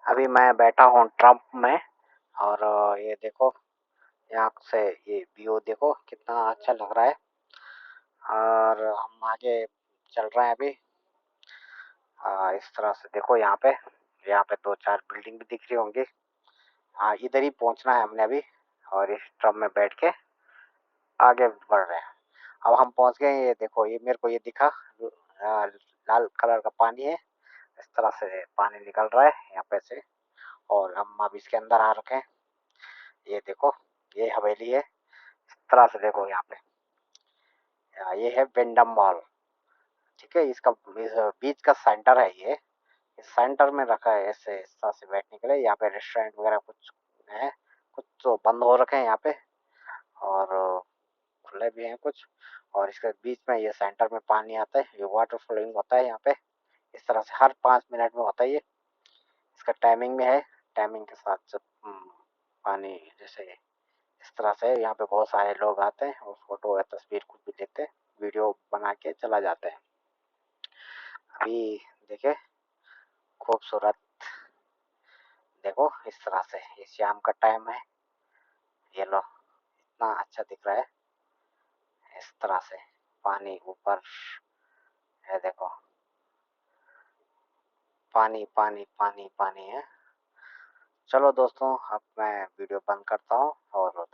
अभी मैं बैठा हूँ ट्रम्प में और ये देखो यहाँ से ये व्यू देखो कितना अच्छा लग रहा है। और हम आगे चल रहे हैं अभी। इस तरह से देखो यहाँ पे दो चार बिल्डिंग भी दिख रही होंगी। हाँ, इधर ही पहुँचना है हमने अभी और इस ट्रम में बैठ के आगे बढ़ रहे हैं। अब हम पहुँच गए हैं। ये देखो ये मेरे को ये दिखा लाल कलर का पानी है। इस तरह से पानी निकल रहा है यहाँ पे से और हम अब इसके अंदर आ रखे हैं। ये देखो ये हवेली है। इस तरह से देखो यहाँ पे ये है वेंडम मॉल। ठीक है, इसका इस बीच का सेंटर है ये। इस सेंटर में रखा है ऐसे इस तरह से बैठने के लिए। यहाँ पे रेस्टोरेंट वगैरह कुछ है, कुछ तो बंद हो रखे हैं यहाँ पे और खुले भी हैं कुछ। और इसके बीच में ये सेंटर में पानी आता है। ये वाटर फ्लोइंग होता है यहाँ पे। इस तरह से हर 5 मिनट में होता है ये। इसका टाइमिंग में है। टाइमिंग के साथ जब पानी जैसे इस तरह से यहाँ पे बहुत सारे लोग आते हैं और फोटो या तस्वीर कुछ भी लेते हैं, वीडियो बना के चला जाते हैं। अभी देखे खूबसूरत देखो इस तरह से ये शाम का टाइम है। ये लो इतना अच्छा दिख रहा है। इस तरह से पानी ऊपर है देखो। पानी पानी पानी पानी है। चलो दोस्तों अब मैं वीडियो बंद करता हूँ और